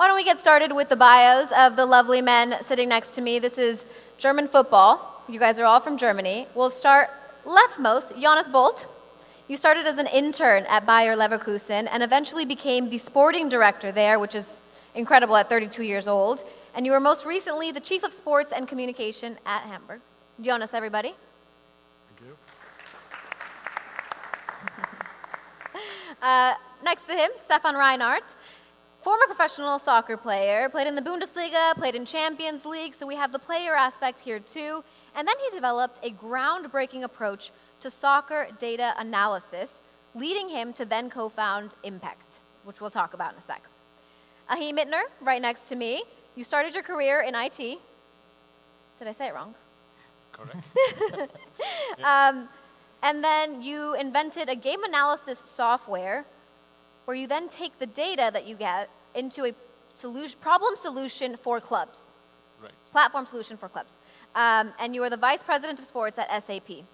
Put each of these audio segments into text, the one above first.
Why don't we get started with the bios of the lovely men sitting next to me. This is German football. You guys are all from Germany. We'll start leftmost, Jonas Boldt. You started as an intern at Bayer Leverkusen and eventually became the sporting director there, which is incredible at 32 years old. And you were most recently the chief of sports and communication at Hamburger. Jonas, everybody. Thank you. Next to him, Stefan Reinartz, former professional soccer player, played in the Bundesliga, played in Champions League, so we have the player aspect here too. And then he developed a groundbreaking approach to soccer data analysis, leading him to then co-found IMPECT, which we'll talk about in a sec. Achim Ittner, right next to me. You started your career in IT. Did I say it wrong? Correct. And then you invented a game analysis software where you then take the data that you get into a problem solution for clubs. Right. Platform solution for clubs. And you are the vice president of sports at SAP.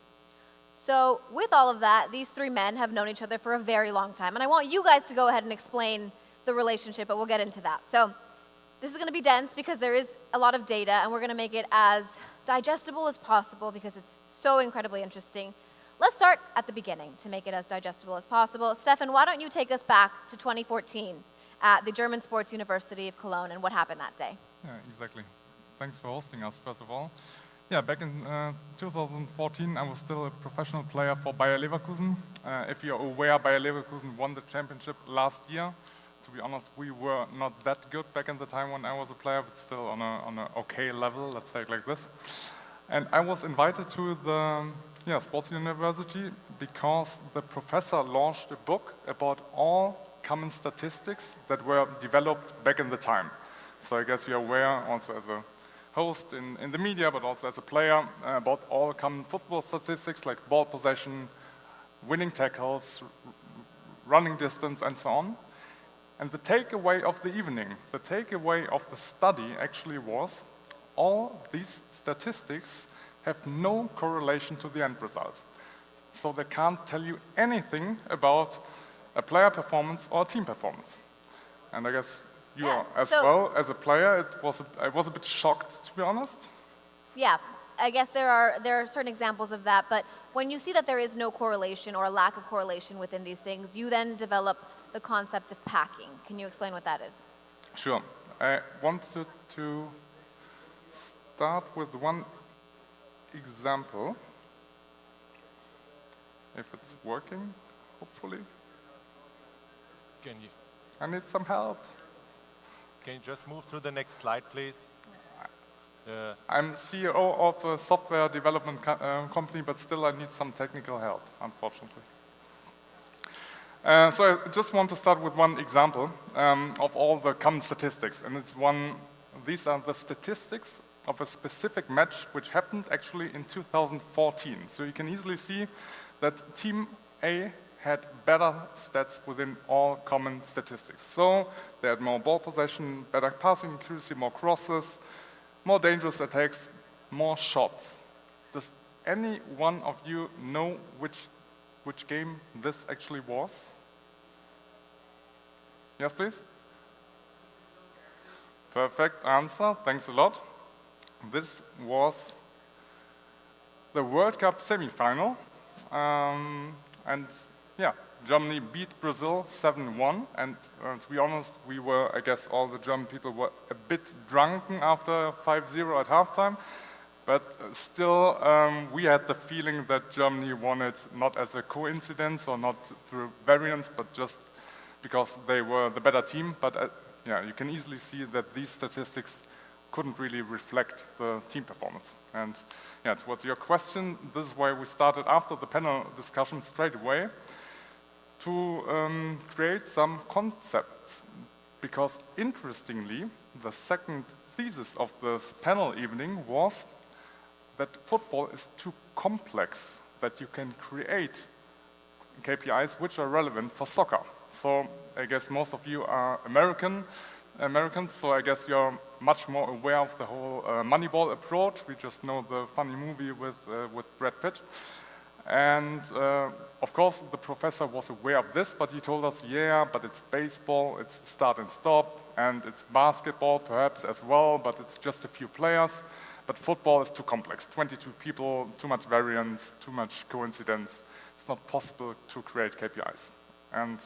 So with all of that, these three men have known each other for a very long time. And I want you guys to go ahead and explain the relationship, but we'll get into that. So this is going to be dense because there is a lot of data, and we're going to make it as digestible as possible because it's so incredibly interesting. Let's start at the beginning to make it as digestible as possible. Stefan, why don't you take us back to 2014 at the German Sports University of Cologne and what happened that day? Yeah, exactly. Thanks for hosting us, first of all. Yeah, back in 2014, I was still a professional player for Bayer Leverkusen. If you're aware, Bayer Leverkusen won the championship last year. To be honest, we were not that good back in the time when I was a player, but still on an okay level, let's say it like this. And I was invited to the sports university because the professor launched a book about all common statistics that were developed back in the time. So I guess you're aware, also as a host in the media, but also as a player, about all common football statistics like ball possession, winning tackles, running distance, and so on. And the takeaway of the evening, the takeaway of the study actually was all these statistics have no correlation to the end result. So they can't tell you anything about a player performance or team performance. And I guess you are as well as a player. I was a bit shocked, to be honest. Yeah, I guess there are certain examples of that, but when you see that there is no correlation or a lack of correlation within these things, you then develop the concept of packing. Can you explain what that is? Sure. I wanted to start with one example, if it's working, hopefully. I need some help. Can you just move to the next slide, please? I'm CEO of a software development company, but still I need some technical help, unfortunately. So I just want to start with one example of all the common statistics, and these are the statistics of a specific match which happened actually in 2014. So you can easily see that Team A had better stats within all common statistics. So they had more ball possession, better passing accuracy, more crosses, more dangerous attacks, more shots. Does any one of you know which game this actually was? Yes, please? Perfect answer, thanks a lot. This was the World Cup semi-final, and yeah, Germany beat Brazil 7-1, and to be honest, I guess all the German people were a bit drunken after 5-0 at halftime, but still we had the feeling that Germany won it not as a coincidence or not through variance, but just because they were the better team. But yeah, you can easily see that these statistics couldn't really reflect the team performance. And yeah, towards your question, this is why we started after the panel discussion straight away to create some concepts. Because interestingly, the second thesis of this panel evening was that football is too complex that you can create KPIs which are relevant for soccer. So I guess most of you are Americans, so I guess you're much more aware of the whole Moneyball approach. We just know the funny movie with Brad Pitt. And of course, the professor was aware of this, but he told us, yeah, but it's baseball, it's start and stop, and it's basketball perhaps as well, but it's just a few players. But football is too complex, 22 people, too much variance, too much coincidence. It's not possible to create KPIs. And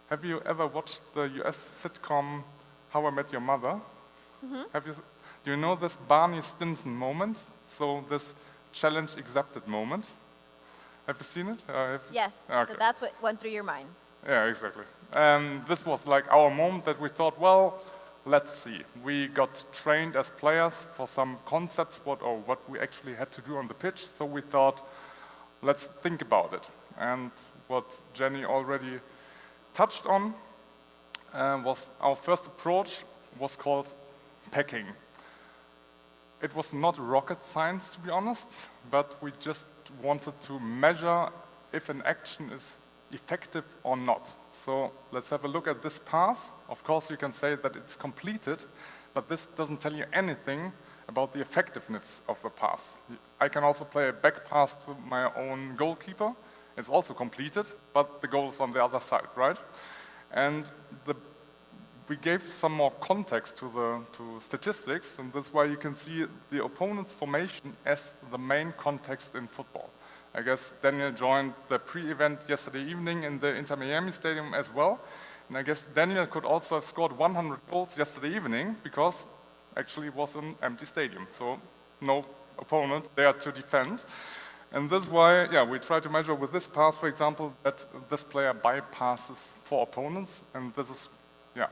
have you ever watched the US sitcom How I Met Your Mother? Mm-hmm. Do you know this Barney Stinson moment? So this challenge accepted moment. Have you seen it? Yes, okay. So that's what went through your mind. Yeah, exactly. This was like our moment that we thought, well, let's see. We got trained as players for some concepts, what we actually had to do on the pitch. So we thought, let's think about it. And what Jenny already touched on was our first approach was called packing. It was not rocket science, to be honest, but we just wanted to measure if an action is effective or not. So let's have a look at this pass. Of course, you can say that it's completed, but this doesn't tell you anything about the effectiveness of the pass. I can also play a back pass to my own goalkeeper. It's also completed, but the goal is on the other side, right? And we gave some more context to statistics, and that's why you can see the opponent's formation as the main context in football. I guess Daniel joined the pre-event yesterday evening in the Inter Miami Stadium as well. And I guess Daniel could also have scored 100 goals yesterday evening because actually it was an empty stadium. So no opponent there to defend. And that's why, yeah, we try to measure with this pass, for example, that this player bypasses 4 opponents. And this is, yeah,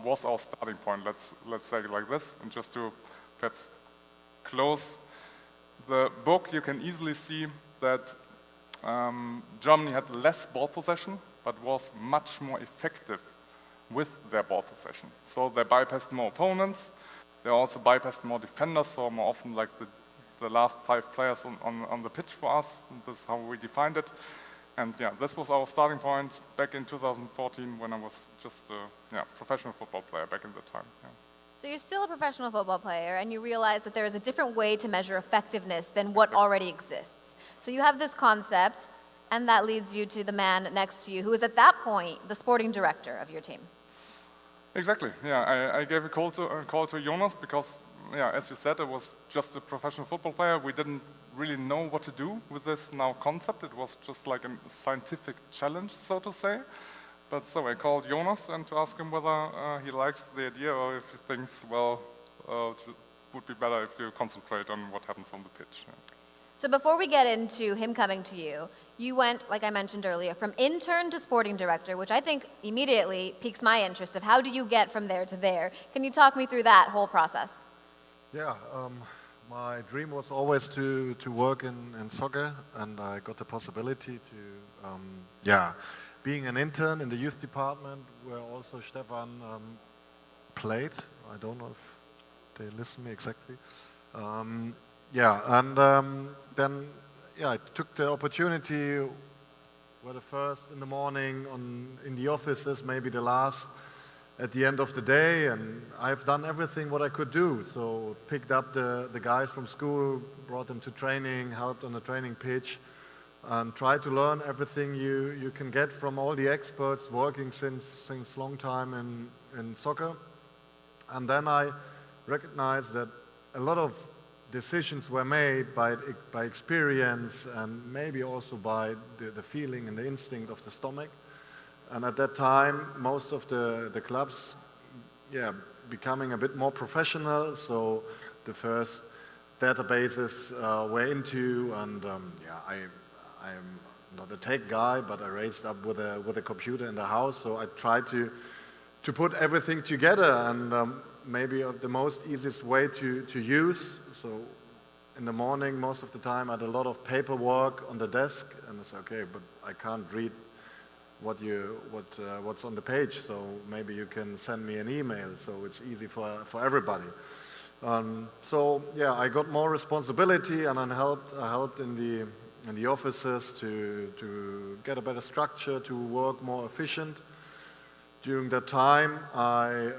was our starting point. Let's say it like this. And just to perhaps close the book, you can easily see that Germany had less ball possession, but was much more effective with their ball possession. So they bypassed more opponents, they also bypassed more defenders, so more often like the last 5 players on the pitch for us. And this is how we defined it. And yeah, this was our starting point back in 2014 when I was just a professional football player back in the time. Yeah. So you're still a professional football player, and you realize that there is a different way to measure effectiveness than what already exists. So you have this concept, and that leads you to the man next to you, who is at that point the sporting director of your team. Exactly. Yeah, I gave a call to Jonas because, yeah, as you said, I was just a professional football player. We didn't really know what to do with this now concept. It was just like a scientific challenge, so to say. But so I called Jonas and to ask him whether he likes the idea or if he thinks, well, it would be better if you concentrate on what happens on the pitch. Yeah. So before we get into him coming to you, you went, like I mentioned earlier, from intern to sporting director, which I think immediately piques my interest of how do you get from there to there? Can you talk me through that whole process? Yeah, my dream was always to work in soccer, and I got the possibility to, being an intern in the youth department, where also Stefan played. I don't know if they listen to me exactly. Then I took the opportunity. Were the first in the morning in the offices, maybe the last at the end of the day, and I've done everything what I could do. So picked up the guys from school, brought them to training, helped on the training pitch, and tried to learn everything you can get from all the experts working since long time in soccer. And then I recognized that a lot of decisions were made by experience and maybe also by the feeling and the instinct of the stomach. And at that time, most of the clubs, becoming a bit more professional. So the first databases were into, and I'm not a tech guy, but I raised up with a computer in the house. So I tried to put everything together, and maybe the most easiest way to use. So in the morning, most of the time, I had a lot of paperwork on the desk, and it's okay, but I can't read what's on the page. So maybe you can send me an email, so it's easy for everybody. I got more responsibility, and I helped in the offices to get a better structure, to work more efficient. During that time, I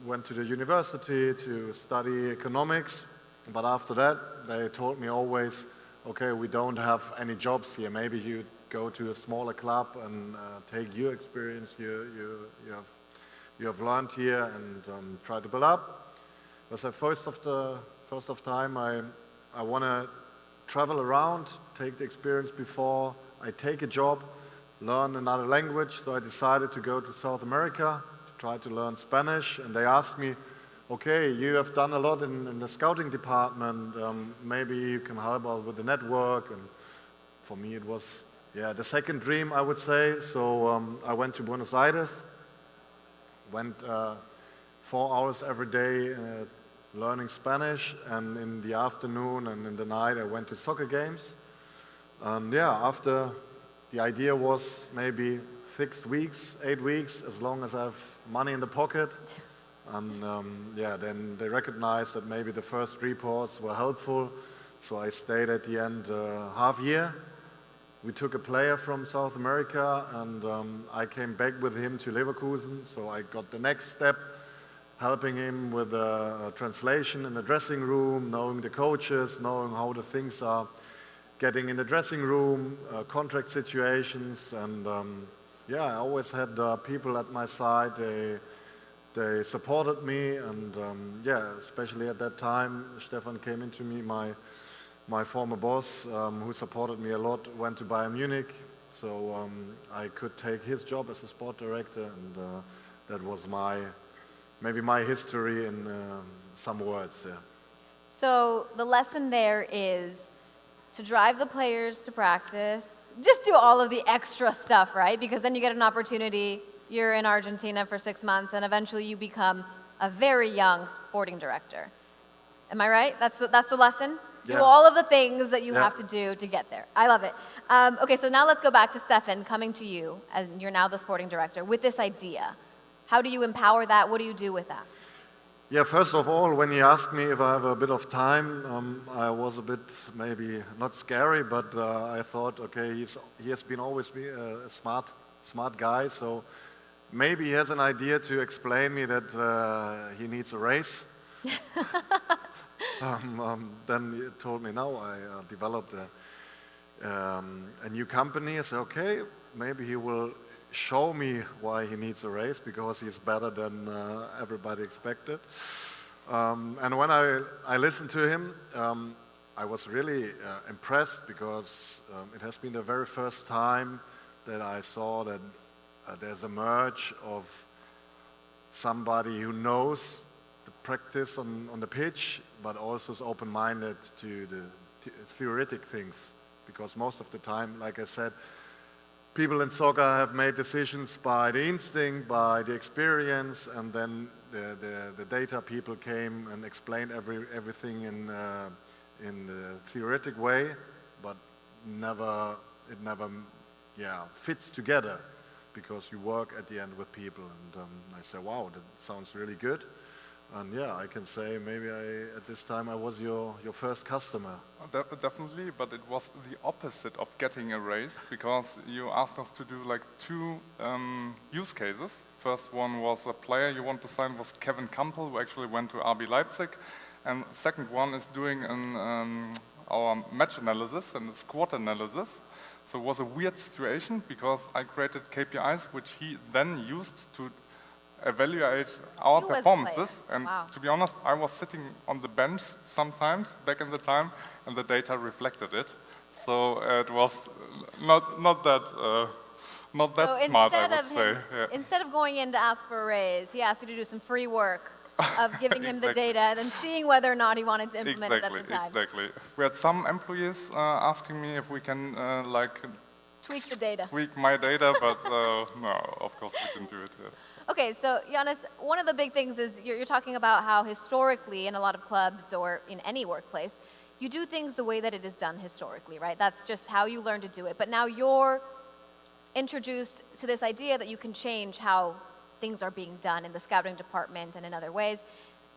went to the university to study economics, but after that, they told me always, okay, we don't have any jobs here. Maybe you go to a smaller club and take your experience you have learned here and try to build up. Because at first of time, I want to travel around, take the experience before I take a job, learn another language. So I decided to go to South America to try to learn Spanish. And they asked me, okay, you have done a lot in the scouting department. Maybe you can help us with the network. And for me, it was the second dream, I would say. So I went to Buenos Aires, went 4 hours every day learning Spanish, and in the afternoon and in the night I went to soccer games. And after, the idea was maybe 6 weeks, 8 weeks, as long as I have money in the pocket. And then they recognized that maybe the first reports were helpful, so I stayed at the end half year. We took a player from South America, and I came back with him to Leverkusen, so I got the next step, helping him with a translation in the dressing room, knowing the coaches, knowing how the things are getting in the dressing room, contract situations, and I always had people at my side. They supported me, and especially at that time, Stefan came into me, my former boss, who supported me a lot, went to Bayern Munich, so I could take his job as a sport director, and that was maybe my history in some words. Yeah. So the lesson there is to drive the players to practice, just do all of the extra stuff, right? Because then you get an opportunity, you're in Argentina for 6 months, and eventually you become a very young sporting director. Am I right? That's the lesson? Yeah. Do all of the things that you have to do to get there. I love it. Okay, so now let's go back to Stefan, coming to you, and you're now the sporting director, with this idea. How do you empower that? What do you do with that? Yeah, first of all, when he asked me if I have a bit of time, I was a bit maybe not scary, but I thought, okay, he has been always a smart guy, so maybe he has an idea to explain me that he needs a raise. Then he told me, no, I developed a new company. I said, okay, maybe he will show me why he needs a raise, because he's better than everybody expected. And when I listened to him, I was really impressed, because it has been the very first time that I saw that there's a merge of somebody who knows the practice on the pitch, but also is open-minded to the theoretic things. Because most of the time, like I said, people in soccer have made decisions by the instinct, by the experience, and then the data people came and explained everything in the theoretic way, but it never fits together, because you work at the end with people. And I said, wow, that sounds really good. And I can say maybe at this time I was your first customer. Definitely, but it was the opposite of getting a raise, because you asked us to do like 2 use cases. First one was a player you want to sign was Kevin Campbell, who actually went to RB Leipzig. And second one is doing our match analysis and squad analysis. So it was a weird situation, because I created KPIs which he then used to evaluate our performances, and to be honest, I was sitting on the bench sometimes back in the time, and the data reflected it. So it was not that smart, I would say. Instead of going in to ask for a raise, he asked you to do some free work of giving him the data and then seeing whether or not he wanted to implement it at the time. Exactly. We had some employees asking me if we can tweak the data. Tweak my data, but no, of course we can do it. Yeah. Okay, so Jonas, one of the big things is you're talking about how historically in a lot of clubs or in any workplace, you do things the way that it is done historically, right? That's just how you learn to do it. But now you're introduced to this idea that you can change how things are being done in the scouting department and in other ways.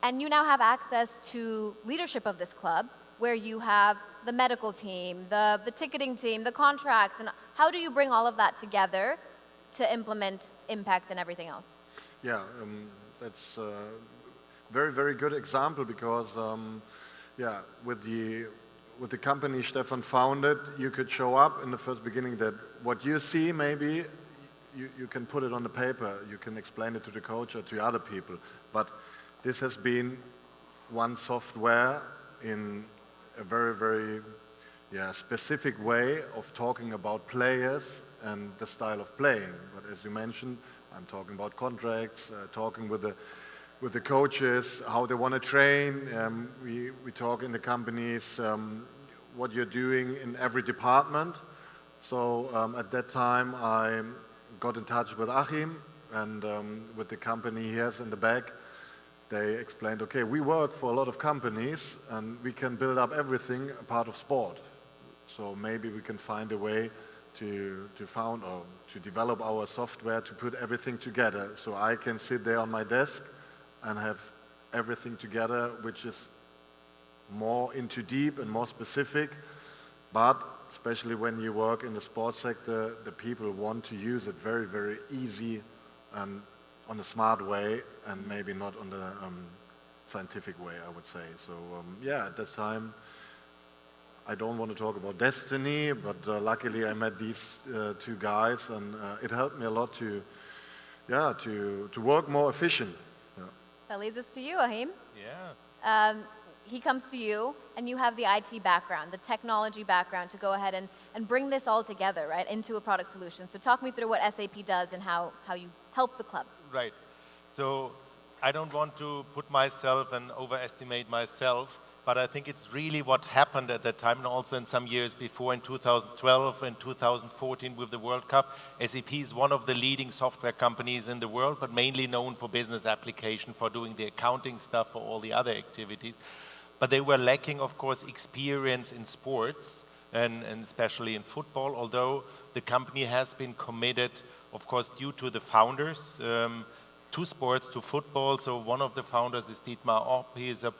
And you now have access to leadership of this club, where you have the medical team, the ticketing team, the contracts, and how do you bring all of that together to implement IMPECT and everything else? Yeah, that's a very, very good example, because with with the company Stefan founded, you could show up in the first beginning that what you see maybe, you can put it on the paper, you can explain it to the coach or to other people. But this has been one software in a very, very specific way of talking about players and the style of playing. But as you mentioned, I'm talking about contracts, talking with the coaches, how they want to train. We talk in the companies what you're doing in every department. So at that time I got in touch with Achim and with the company he has in the back. They explained, okay, we work for a lot of companies and we can build up everything a part of sport. So maybe we can find a way to found or to develop our software to put everything together. So I can sit there on my desk and have everything together, which is more into deep and more specific. But especially when you work in the sports sector, the people want to use it very, very easy and on a smart way, and maybe not on the scientific way, I would say. So yeah, at this time, I don't want to talk about destiny, but luckily I met these two guys, and it helped me a lot to work more efficient. Yeah. That leads us to you, Achim. Yeah. He comes to you, and you have the IT background, the technology background to go ahead and bring this all together, right, into a product solution. So talk me through what SAP does and how you help the clubs. Right. So I don't want to put myself and overestimate myself, but I think it's really what happened at that time, and also in some years before, in 2012 and 2014 with the World Cup. SAP is one of the leading software companies in the world, but mainly known for business application, for doing the accounting stuff, for all the other activities. But they were lacking, of course, experience in sports, and especially in football, although the company has been committed, of course, due to the founders, to sports, to football. So one of the founders is Dietmar Opp. He is a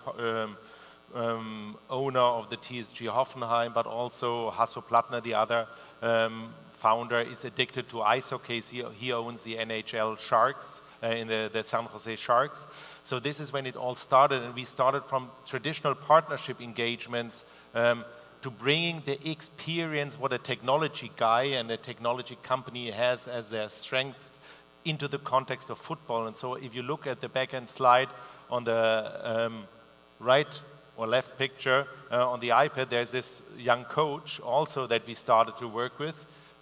owner of the TSG Hoffenheim, but also Hasso Plattner, the other founder, is addicted to ice hockey. He owns the NHL Sharks, in the San Jose Sharks. So this is when it all started, and we started from traditional partnership engagements to bringing the experience what a technology guy and a technology company has as their strengths into the context of football. And so if you look at the back-end slide on the right or left picture on the iPad, there's this young coach also that we started to work with.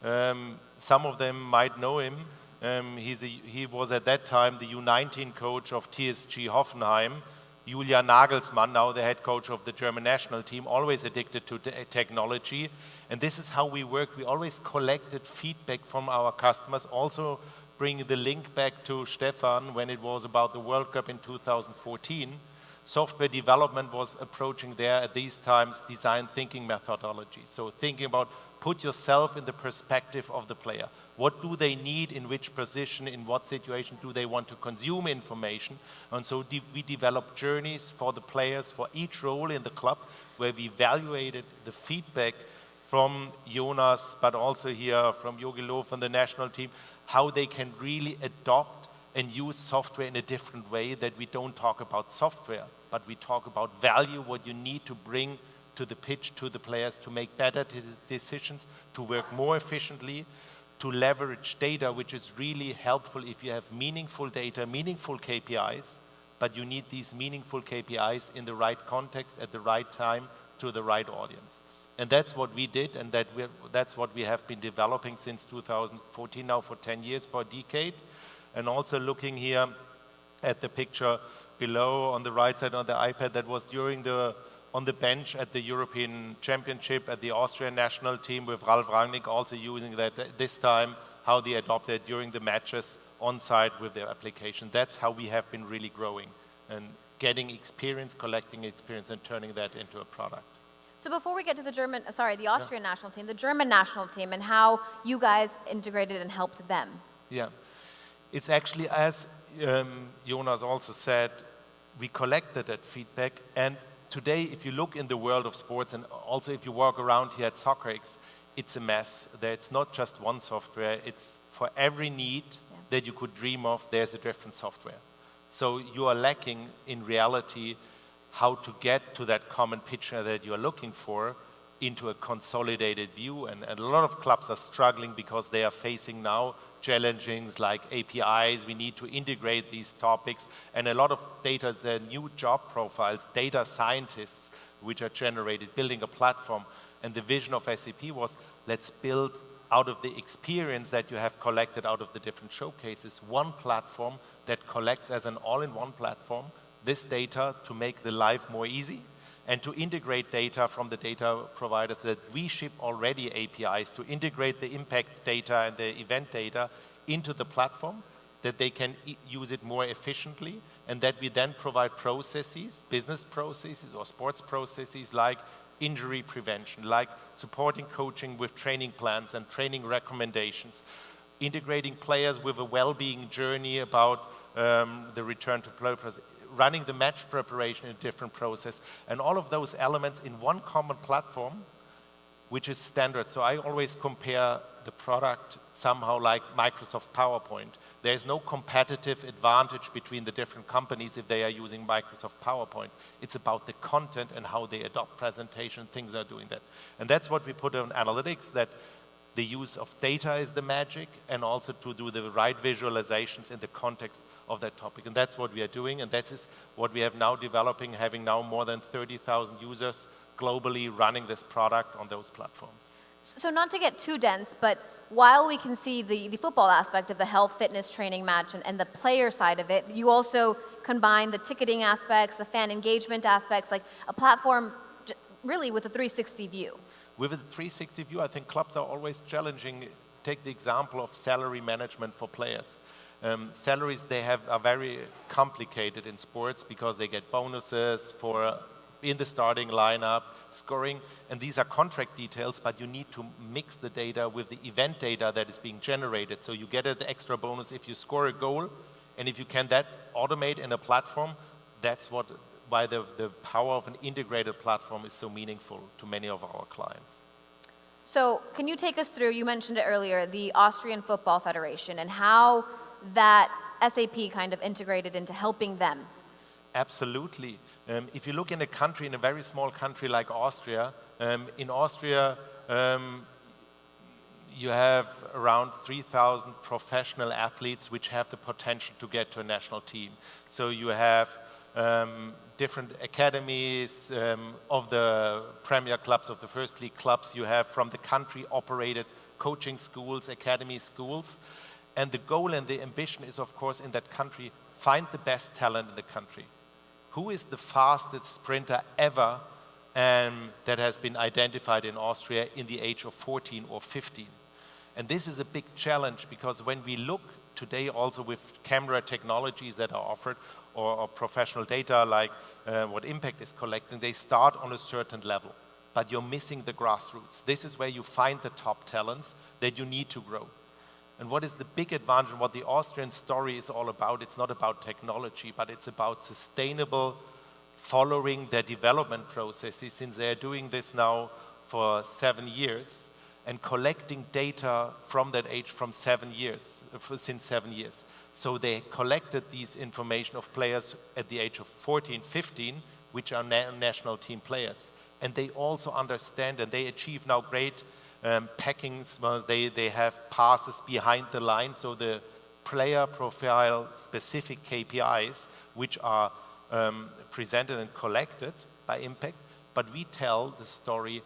Some of them might know him. He was at that time the U19 coach of TSG Hoffenheim. Julian Nagelsmann, now the head coach of the German national team, always addicted to technology. And this is how we work. We always collected feedback from our customers, also bringing the link back to Stefan when it was about the World Cup in 2014. Software development was approaching there at these times design thinking methodology. So thinking about put yourself in the perspective of the player. What do they need, in which position, in what situation do they want to consume information? And so we developed journeys for the players for each role in the club, where we evaluated the feedback from Jonas, but also here from Jogi Löw from the national team, how they can really adopt and use software in a different way, that we don't talk about software, but we talk about value, what you need to bring to the pitch, to the players, to make better decisions, to work more efficiently, to leverage data, which is really helpful if you have meaningful data, meaningful KPIs, but you need these meaningful KPIs in the right context, at the right time, to the right audience. And that's what we did, and that's what we have been developing since 2014, now for 10 years, for a decade. And also looking here at the picture below on the right side on the iPad, that was on the bench at the European Championship at the Austrian national team with Ralf Rangnick, also using that this time, how they adopted during the matches on site with their application. That's how we have been really growing and getting experience, collecting experience, and turning that into a product. So before we get to the Austrian national team, the German national team, and how you guys integrated and helped them. Yeah, it's actually, as Jonas also said, we collected that feedback, and today, if you look in the world of sports, and also if you walk around here at SoccerX, it's a mess. It's not just one software. It's for every need that you could dream of, there's a different software. So you are lacking, in reality, how to get to that common picture that you are looking for. into a consolidated view. And a lot of clubs are struggling because they are facing now challenges like APIs. We need to integrate these topics, and a lot of data, the new job profiles, data scientists, which are generated, building a platform. And the vision of SAP was, let's build out of the experience that you have collected out of the different showcases, one platform that collects as an all-in-one platform this data to make the life more easy, and to integrate data from the data providers that we ship already APIs to integrate the impact data and the event data into the platform, that they can use it more efficiently, and that we then provide processes, business processes or sports processes like injury prevention, like supporting coaching with training plans and training recommendations, integrating players with a well-being journey about the return to play process, running the match preparation in a different process, and all of those elements in one common platform, which is standard. So I always compare the product somehow like Microsoft PowerPoint. There is no competitive advantage between the different companies if they are using Microsoft PowerPoint. It's about the content and how they adopt presentation, things are doing that. And that's what we put on analytics, that the use of data is the magic, and also to do the right visualizations in the context of that topic. And that's what we are doing, and that is what we have now developing, having now more than 30,000 users globally running this product on those platforms. So not to get too dense, but while we can see the football aspect of the health, fitness, training match and the player side of it, you also combine the ticketing aspects, the fan engagement aspects, like a platform really with a 360 view. With a 360 view, I think clubs are always challenging. Take the example of salary management for players. Salaries are very complicated in sports because they get bonuses for in the starting lineup, scoring, and these are contract details, but you need to mix the data with the event data that is being generated. So you get an extra bonus if you score a goal, and if you can that automate in a platform, that's why the power of an integrated platform is so meaningful to many of our clients. So can you take us through, you mentioned it earlier, the Austrian Football Federation and how that SAP kind of integrated into helping them? Absolutely. If you look in a country, in a very small country like Austria, in Austria you have around 3,000 professional athletes which have the potential to get to a national team. So you have different academies of the Premier clubs, of the First League clubs. You have from the country operated coaching schools, academy schools. And the goal and the ambition is, of course, in that country, find the best talent in the country. Who is the fastest sprinter ever that has been identified in Austria in the age of 14 or 15? And this is a big challenge because when we look today also with camera technologies that are offered or professional data like what IMPECT is collecting, they start on a certain level, but you're missing the grassroots. This is where you find the top talents that you need to grow. And what is the big advantage, what the Austrian story is all about, it's not about technology, but it's about sustainable following their development processes, since they're doing this now for 7 years and collecting data from that age from 7 years, since 7 years. So they collected these information of players at the age of 14, 15, which are national team players. And they also understand, and they achieve now great packings. Well, they have passes behind the line, so the player profile specific KPIs which are presented and collected by IMPECT, but we tell the story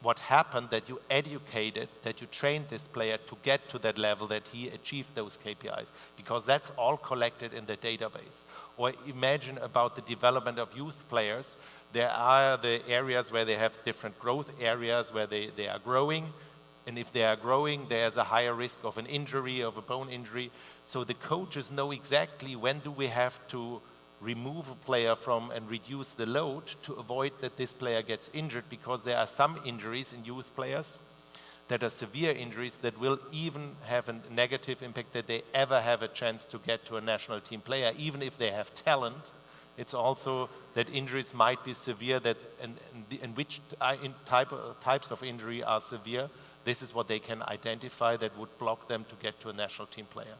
what happened, that you educated, that you trained this player to get to that level, that he achieved those KPIs, because that's all collected in the database. Or imagine about the development of youth players. There are the areas where they have different growth areas where they are growing, and if they are growing, there's a higher risk of an injury, of a bone injury. So the coaches know exactly when do we have to remove a player from and reduce the load to avoid that this player gets injured, because there are some injuries in youth players that are severe injuries that will even have a negative impact that they ever have a chance to get to a national team player, even if they have talent. It's also that injuries might be severe, that and which types of injury are severe. This is what they can identify that would block them to get to a national team player.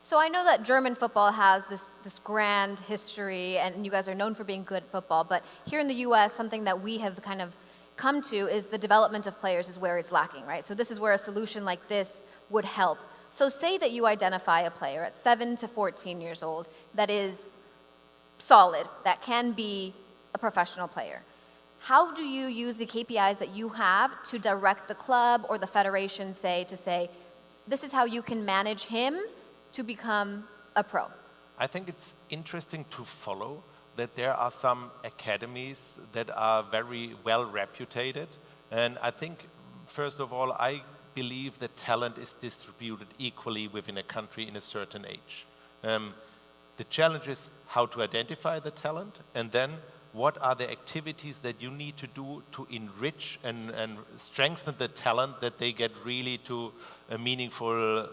So I know that German football has this grand history, and you guys are known for being good at football, but here in the US, something that we have kind of come to is the development of players is where it's lacking, right? So this is where a solution like this would help. So say that you identify a player at 7 to 14 years old that is solid, that can be a professional player. How do you use the KPIs that you have to direct the club or the federation, say, to say, this is how you can manage him to become a pro? I think it's interesting to follow that there are some academies that are very well reputed. And I think, first of all, I believe that talent is distributed equally within a country in a certain age. The challenge is how to identify the talent, and then what are the activities that you need to do to enrich and strengthen the talent that they get really to meaningful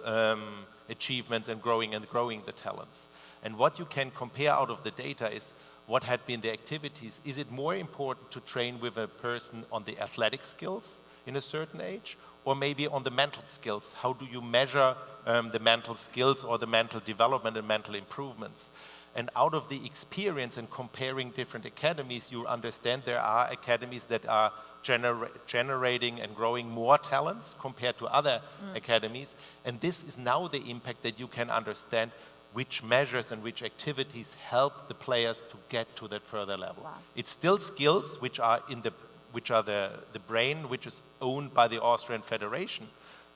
achievements and growing the talents. And what you can compare out of the data is what had been the activities. Is it more important to train with a person on the athletic skills in a certain age, or maybe on the mental skills? How do you measure the mental skills or the mental development and mental improvements? And out of the experience and comparing different academies, you understand there are academies that are generating and growing more talents compared to other academies. And this is now the impact that you can understand which measures and which activities help the players to get to that further level. Wow. It's still skills which are the brain, which is owned by the Austrian Federation,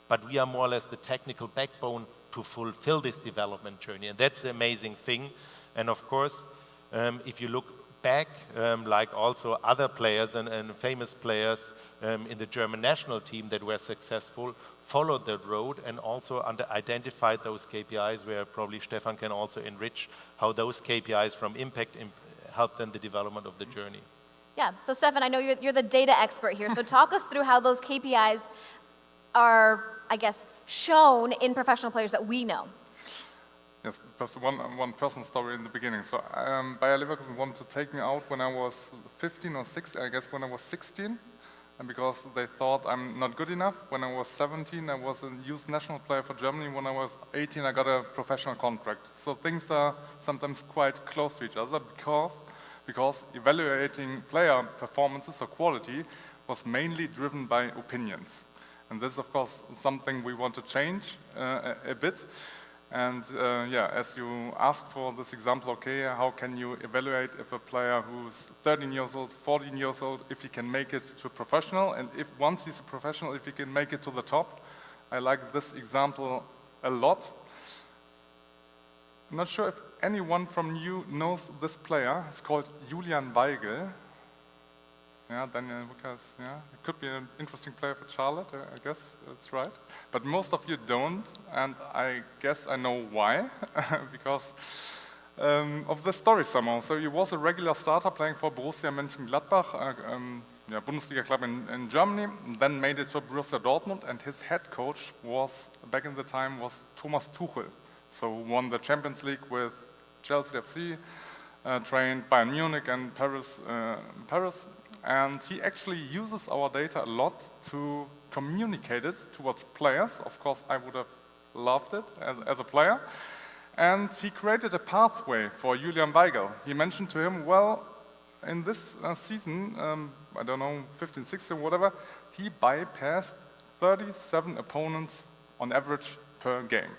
but we are more or less the technical backbone to fulfill this development journey. And that's the amazing thing. And of course, if you look back, like also other players and famous players in the German national team that were successful, followed that road and also identified those KPIs, where probably Stefan can also enrich how those KPIs from IMPECT helped in the development of the journey. Yeah, so Stefan, I know you're the data expert here, so talk us through how those KPIs are, I guess, shown in professional players that we know. Yes, perhaps one personal story in the beginning. So Bayer Leverkusen wanted to take me out when I was 15 or 16, I guess when I was 16, and because they thought I'm not good enough. When I was 17, I was a youth national player for Germany. When I was 18, I got a professional contract. So things are sometimes quite close to each other because evaluating player performances or quality was mainly driven by opinions. And this is, of course, something we want to change a bit. And yeah, as you asked for this example, okay, how can you evaluate if a player who's 13 years old, 14 years old, if he can make it to professional, and if once he's a professional, if he can make it to the top? I like this example a lot. I'm not sure if anyone from you knows this player. It's called Julian Weigel. Yeah, Daniel Lucas, yeah. It could be an interesting player for Charlotte, I guess, that's right. But most of you don't, and I guess I know why, because of the story somehow. So he was a regular starter playing for Borussia Mönchengladbach, a Bundesliga club in Germany, and then made it to Borussia Dortmund, and his head coach was, back in the time, was Thomas Tuchel. So won the Champions League with Chelsea FC, trained Bayern Munich and Paris. And he actually uses our data a lot to communicate it towards players. Of course, I would have loved it as a player. And he created a pathway for Julian Weigel. He mentioned to him, well, in this season, I don't know, 15, 16, whatever, he bypassed 37 opponents on average per game.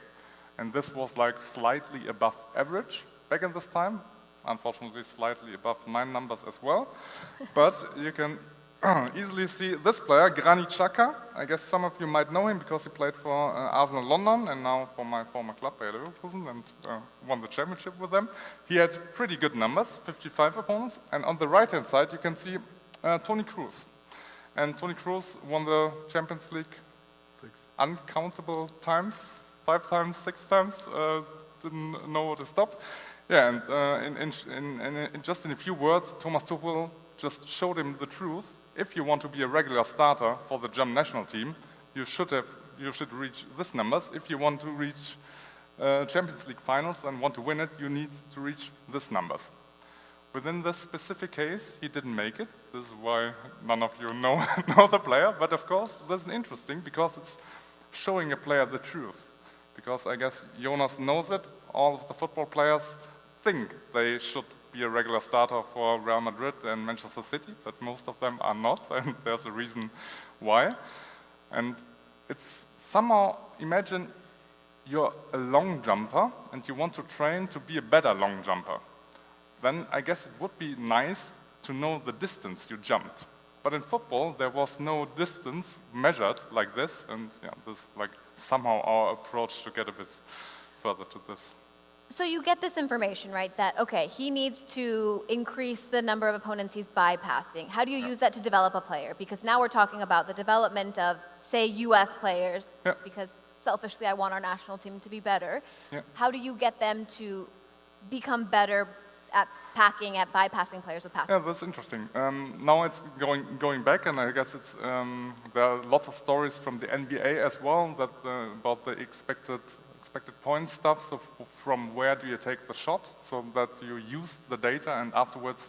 And this was like slightly above average back in this time. Unfortunately, slightly above my numbers as well. But you can easily see this player, Granit Xhaka. I guess some of you might know him because he played for Arsenal London and now for my former club, Bayer Leverkusen, and won the championship with them. He had pretty good numbers, 55 opponents. And on the right-hand side, you can see Toni Kroos. And Toni Kroos won the Champions League uncountable times, 5 times, 6 times, didn't know where to stop. Yeah, and just in a few words, Thomas Tuchel just showed him the truth. If you want to be a regular starter for the German national team, you should reach these numbers. If you want to reach Champions League finals and want to win it, you need to reach these numbers. Within this specific case, he didn't make it. This is why none of you know the player. But of course, this is interesting because it's showing a player the truth. Because I guess Jonas knows it. All of the football players think they should be a regular starter for Real Madrid and Manchester City, but most of them are not, and there's a reason why. And it's somehow, imagine you're a long jumper and you want to train to be a better long jumper. Then I guess it would be nice to know the distance you jumped. But in football, there was no distance measured like this, and yeah, this is like somehow our approach to get a bit further to this. So you get this information, right, that, okay, he needs to increase the number of opponents he's bypassing. How do you use that to develop a player? Because now we're talking about the development of, say, US players, because selfishly I want our national team to be better. How do you get them to become better at packing, at bypassing players with passing? Yeah, that's interesting. Now it's going back, and I guess it's there are lots of stories from the NBA as well that about the expected point stuff. So from where do you take the shot, so that you use the data and afterwards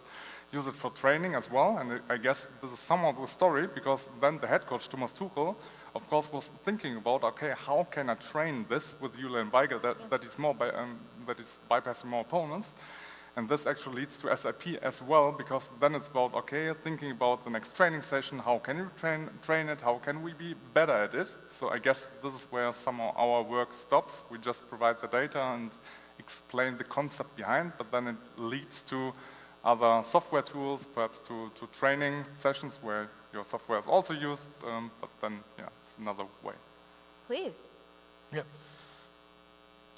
use it for training as well. And I guess this is somewhat the story, because then the head coach Thomas Tuchel, of course, was thinking about, okay, how can I train this with Julian Weigel that is more that is bypassing more opponents. And this actually leads to SIP as well, because then it's about, okay, thinking about the next training session, how can you train it, how can we be better at it? So I guess this is where some of our work stops. We just provide the data and explain the concept behind, but then it leads to other software tools, perhaps to training sessions where your software is also used, but then, yeah, it's another way. Please. Yeah.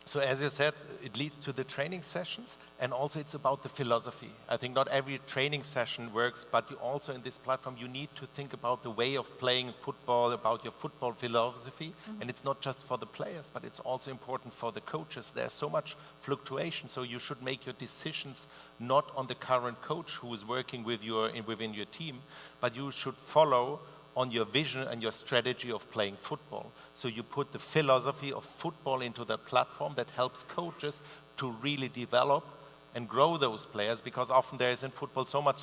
So as you said, it leads to the training sessions, and also it's about the philosophy. I think not every training session works, but you also in this platform, you need to think about the way of playing football, about your football philosophy, and it's not just for the players, but it's also important for the coaches. There's so much fluctuation, so you should make your decisions not on the current coach who is working with within your team, but you should follow on your vision and your strategy of playing football. So you put the philosophy of football into the platform that helps coaches to really develop and grow those players, because often there is in football so much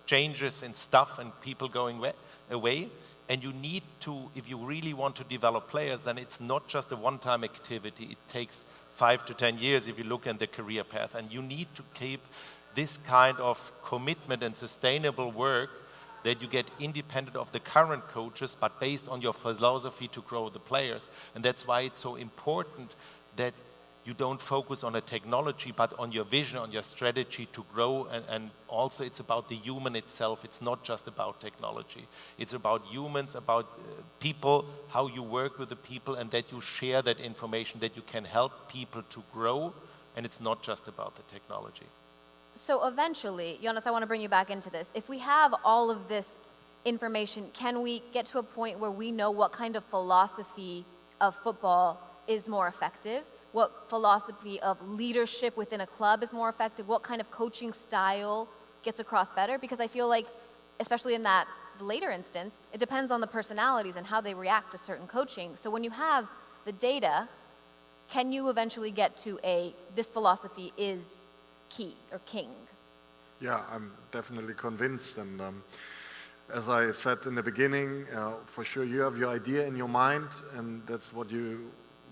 changes in stuff and people going away. And you need to, if you really want to develop players, then it's not just a one-time activity. It takes 5 to 10 years if you look at the career path. And you need to keep this kind of commitment and sustainable work that you get independent of the current coaches, but based on your philosophy to grow the players. And that's why it's so important that you don't focus on a technology, but on your vision, on your strategy to grow. And also it's about the human itself. It's not just about technology. It's about humans, about people, how you work with the people, and that you share that information, that you can help people to grow. And it's not just about the technology. So eventually, Jonas, I want to bring you back into this. If we have all of this information, can we get to a point where we know what kind of philosophy of football is more effective? What philosophy of leadership within a club is more effective? What kind of coaching style gets across better? Because I feel like, especially in that later instance, it depends on the personalities and how they react to certain coaching. So when you have the data, can you eventually get to this philosophy is key or king? Yeah, I'm definitely convinced, and as I said in the beginning, for sure you have your idea in your mind, and that's what you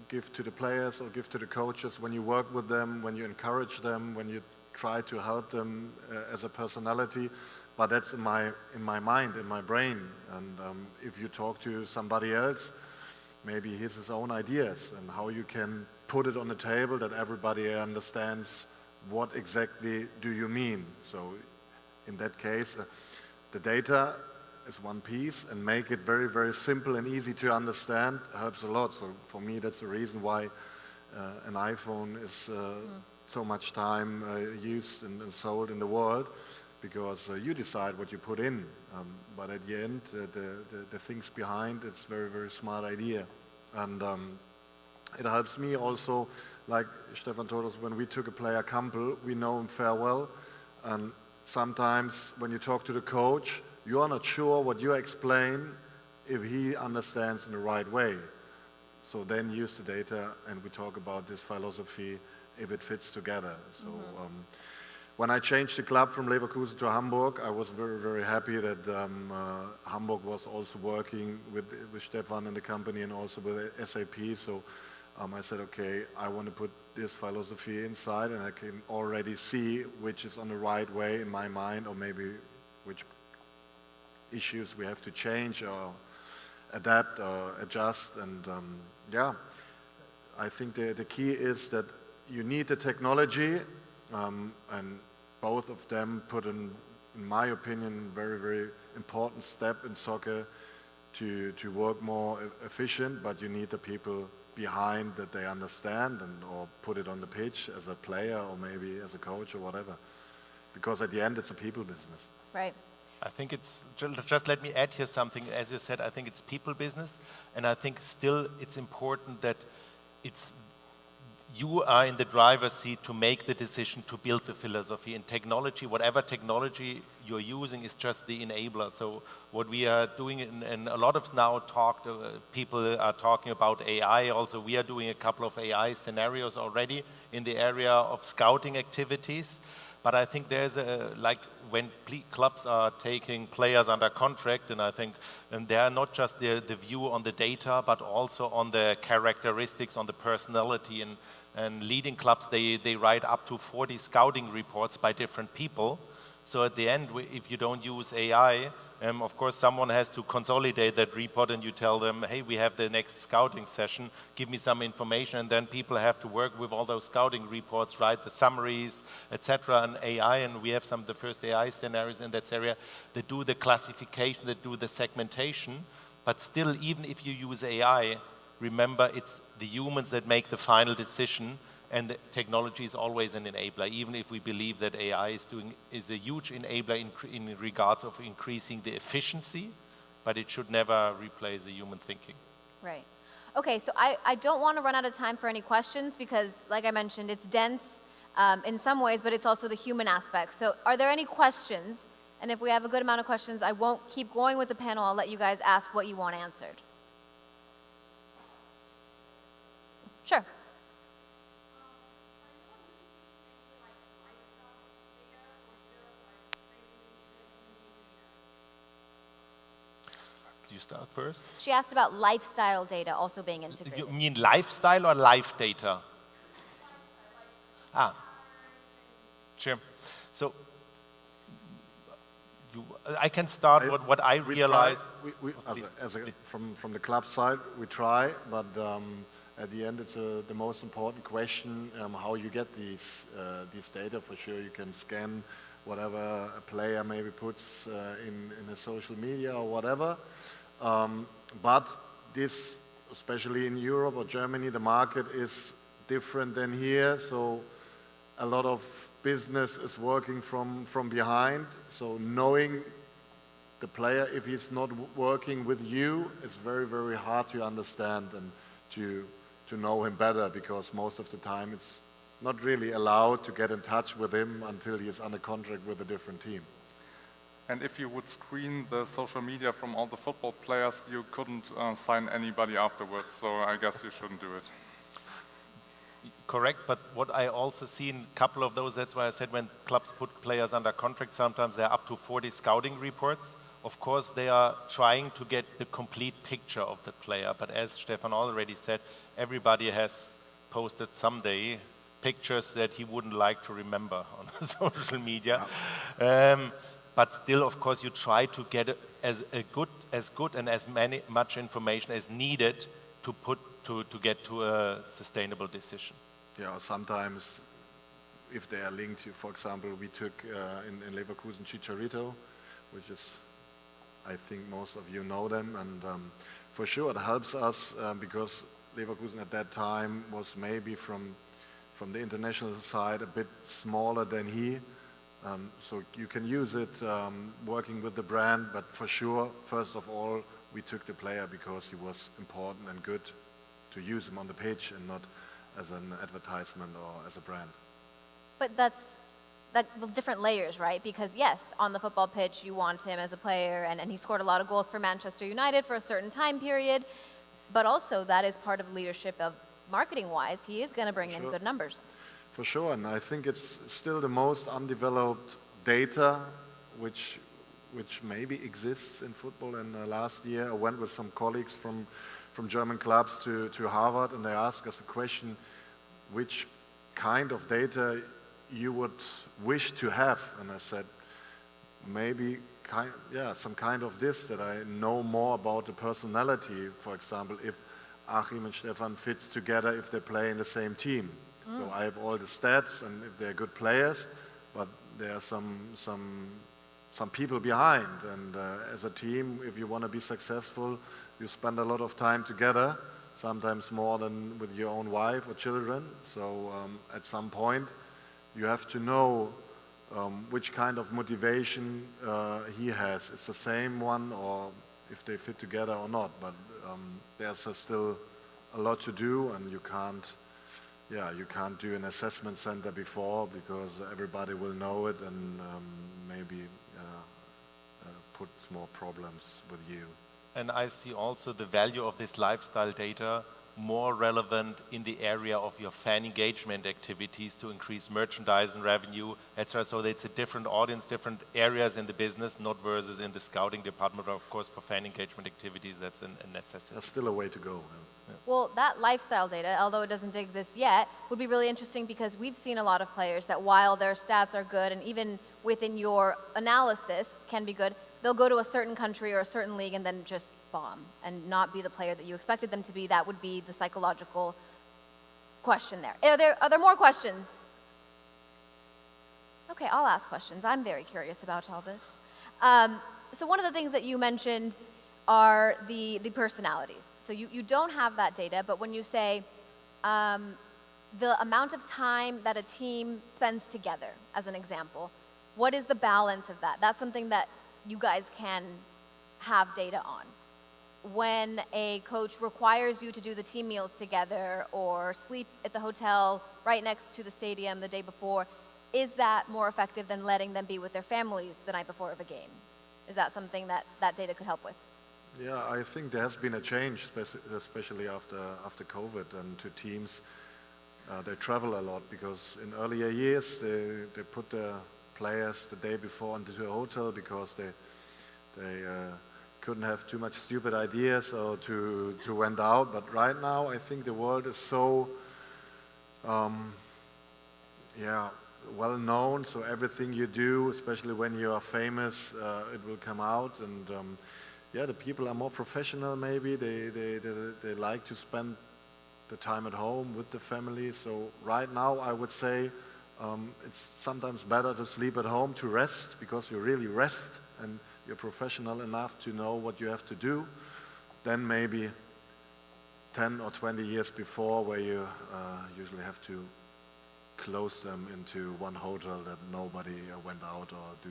give to the players or give to the coaches when you work with them, when you encourage them, when you try to help them as a personality. But that's in my mind, in my brain. And if you talk to somebody else, maybe he has his own ideas and how you can put it on the table that everybody understands what exactly do you mean. So in that case, the data is one piece, and make it very, very simple and easy to understand helps a lot. So for me, that's the reason why an iPhone is so much time used and sold in the world, because you decide what you put in. But at the end, the things behind, it's very, very smart idea. And it helps me also, like Stefan told us, when we took a player Campbell, we know him fairly well. And sometimes when you talk to the coach, you are not sure what you explain if he understands in the right way. So then use the data and we talk about this philosophy if it fits together. So when I changed the club from Leverkusen to Hamburg, I was very, very happy that Hamburg was also working with Stefan and the company and also with SAP. So I said, okay, I want to put this philosophy inside, and I can already see which is on the right way in my mind, or maybe which issues we have to change or adapt or adjust. And yeah, I think the key is that you need the technology, and both of them put in my opinion, very, very important step in soccer to work more efficient, but you need the people behind that they understand or put it on the pitch as a player or maybe as a coach or whatever. Because at the end, it's a people business. Right. I think it's, just let me add here something. As you said, I think it's people business, and I think still it's important that you are in the driver's seat to make the decision to build the philosophy. And technology, whatever technology you're using, is just the enabler. So what we are doing, and a lot of now people are talking about AI. Also, we are doing a couple of AI scenarios already in the area of scouting activities. But I think there's like when clubs are taking players under contract, and I think they are not just the view on the data, but also on the characteristics, on the personality. And leading clubs, they write up to 40 scouting reports by different people. So at the end, if you don't use AI, of course someone has to consolidate that report, and you tell them, hey, we have the next scouting session, give me some information, and then people have to work with all those scouting reports, write the summaries, etc. and AI, and we have some of the first AI scenarios in that area that do the classification, that do the segmentation. But still, even if you use AI, remember it's the humans that make the final decision, and the technology is always an enabler, even if we believe that AI is a huge enabler in regards of increasing the efficiency, but it should never replace the human thinking. Right. Okay, so I don't want to run out of time for any questions because, like I mentioned, it's dense in some ways, but it's also the human aspect. So are there any questions? And if we have a good amount of questions, I won't keep going with the panel. I'll let you guys ask what you want answered. Sure. You start first? She asked about lifestyle data also being integrated. You mean lifestyle or life data? Ah, sure. So I can start what I realize. From the club side, we try, but at the end, it's the most important question, how you get these data. For sure, you can scan whatever a player maybe puts in a social media or whatever. But this, especially in Europe or Germany, the market is different than here. So a lot of business is working from behind. So knowing the player, if he's not working with you, it's very, very hard to understand and to know him better, because most of the time it's not really allowed to get in touch with him until he is under contract with a different team. And if you would screen the social media from all the football players, you couldn't sign anybody afterwards, so I guess you shouldn't do it. Correct, but what I also see in a couple of those, that's why I said when clubs put players under contract, sometimes they're up to 40 scouting reports. Of course, they are trying to get the complete picture of the player, but as Stefan already said, everybody has posted someday pictures that he wouldn't like to remember on social media. But still, of course, you try to get as good and as much information as needed to get to a sustainable decision. Yeah, sometimes if they are linked to, for example, we took in Leverkusen Chicharito, which is, I think most of you know them, and for sure it helps us because Leverkusen at that time was maybe from the international side a bit smaller than he. So you can use it working with the brand, but for sure, first of all, we took the player because he was important and good to use him on the pitch and not as an advertisement or as a brand. But that's the different layers, right? Because yes, on the football pitch, you want him as a player, and he scored a lot of goals for Manchester United for a certain time period, but also that is part of leadership of marketing-wise. He is going to bring in good numbers. For sure, and I think it's still the most undeveloped data which maybe exists in football. And last year I went with some colleagues from German clubs to Harvard, and they asked us the question, which kind of data you would wish to have? And I said, maybe some kind of this, that I know more about the personality. For example, if Achim and Stefan fits together if they play in the same team. So I have all the stats and if they're good players, but there are some people behind. And as a team, if you want to be successful, you spend a lot of time together, sometimes more than with your own wife or children. So at some point, you have to know which kind of motivation he has. It's the same one, or if they fit together or not. But there's still a lot to do, and you can't do an assessment center before, because everybody will know it and maybe put more problems with you. And I see also the value of this lifestyle data more relevant in the area of your fan engagement activities to increase merchandise and revenue, etc. So it's a different audience, different areas in the business, not versus in the scouting department. Of course, for fan engagement activities, that's a necessity. There's still a way to go. Yeah. Well, that lifestyle data, although it doesn't exist yet, would be really interesting, because we've seen a lot of players that while their stats are good, and even within your analysis can be good, they'll go to a certain country or a certain league and then just bomb and not be the player that you expected them to be. That would be the psychological question there. Are there more questions? Okay, I'll ask questions. I'm very curious about all this. So one of the things that you mentioned are the personalities. So you don't have that data, but when you say the amount of time that a team spends together, as an example, what is the balance of that? That's something that you guys can have data on. When a coach requires you to do the team meals together or sleep at the hotel right next to the stadium the day before, is that more effective than letting them be with their families the night before of a game? Is that something that data could help with? Yeah, I think there has been a change, especially after COVID, and to teams, they travel a lot, because in earlier years they put the players the day before into a hotel because they couldn't have too much stupid ideas or to went out. But right now, I think the world is so well known. So everything you do, especially when you are famous, it will come out. And the people are more professional. Maybe they like to spend the time at home with the family. So right now, I would say it's sometimes better to sleep at home to rest, because you really rest and you're professional enough to know what you have to do, then maybe 10 or 20 years before, where you usually have to close them into one hotel that nobody went out or do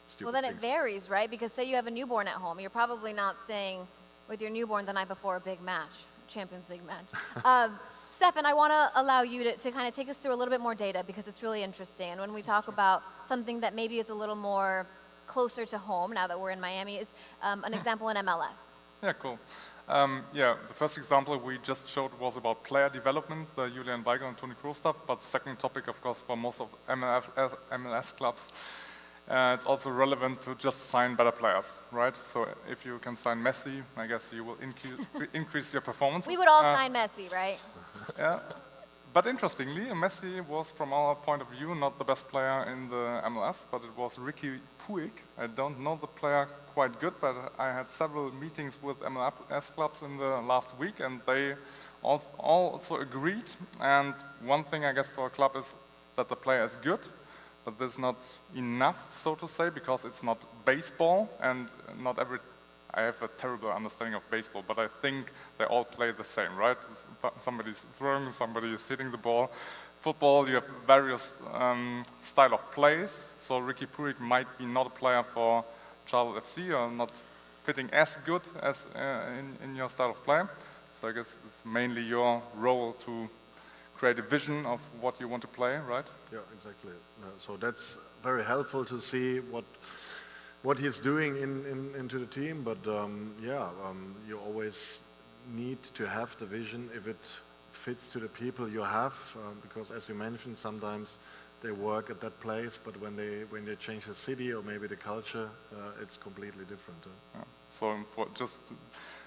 stupid things. Well, then it varies, right? Because say you have a newborn at home, you're probably not staying with your newborn the night before a big match, Champions League match. Stefan, I want to allow you to kind of take us through a little bit more data, because it's really interesting. And when we talk about something that maybe is a little more closer to home, now that we're in Miami, is an example in MLS. Yeah, cool. The first example we just showed was about player development, the Julian Weigel and Toni Kroos stuff, but second topic, of course, for most of MLS clubs, it's also relevant to just sign better players, right? So if you can sign Messi, I guess you will increase your performance. We would all sign Messi, right? Yeah. But interestingly, Messi was, from our point of view, not the best player in the MLS, but it was Ricky Puig. I don't know the player quite good, but I had several meetings with MLS clubs in the last week, and they also agreed. And one thing, I guess, for a club is that the player is good, but that's not enough, so to say, because it's not baseball, and not every... I have a terrible understanding of baseball, but I think they all play the same, right? Somebody's throwing, somebody is hitting the ball. Football, you have various style of plays. So Ricky Puig might be not a player for Charlotte FC, or not fitting as good as in your style of play. So I guess it's mainly your role to create a vision of what you want to play, right? Yeah, exactly. So that's very helpful to see what he's doing into the team, but you always need to have the vision if it fits to the people you have, because as you mentioned, sometimes they work at that place, but when they change the city or maybe the culture, it's completely different. Yeah. So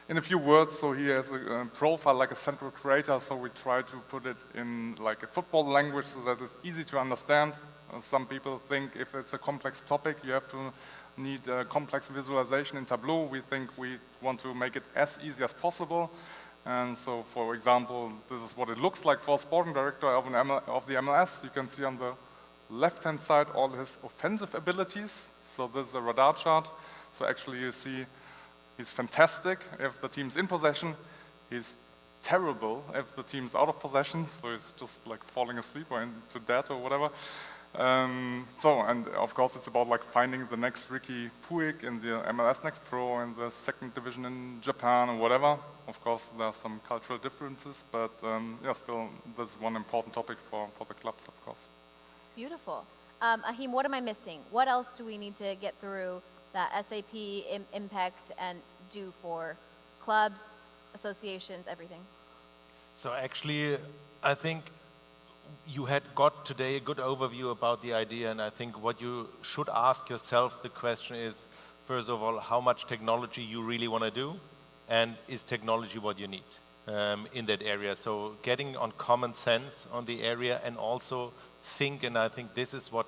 in a few words, so he has a profile like a central creator, so we try to put it in like a football language so that it's easy to understand. Some people think if it's a complex topic, you have to need a complex visualization in Tableau. We think we want to make it as easy as possible. And so, for example, this is what it looks like for a sporting director of, of the MLS. You can see on the left-hand side all his offensive abilities. So this is a radar chart. So actually you see he's fantastic if the team's in possession. He's terrible if the team's out of possession. So he's just like falling asleep or into debt or whatever. And of course it's about like finding the next Ricky Puig in the MLS Next Pro in the second division in Japan or whatever. Of course there are some cultural differences, but yeah, still this is one important topic for the clubs, of course. Beautiful. Achim, what am I missing? What else do we need to get through that SAP, IMPECT, and do for clubs, associations, everything? So actually, I think you had got today a good overview about the idea, and I think what you should ask yourself the question is, first of all, how much technology you really want to do, and is technology what you need in that area? So getting on common sense on the area, and also think, and I think this is what,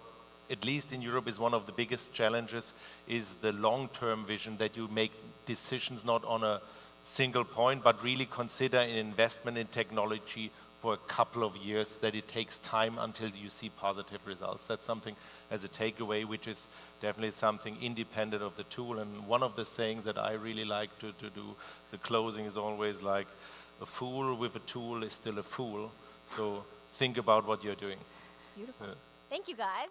at least in Europe, is one of the biggest challenges, is the long-term vision, that you make decisions not on a single point, but really consider an investment in technology for a couple of years, that it takes time until you see positive results. That's something as a takeaway, which is definitely something independent of the tool. And one of the sayings that I really like to do, the closing is always like, a fool with a tool is still a fool. So think about what you're doing. Beautiful. Thank you, guys.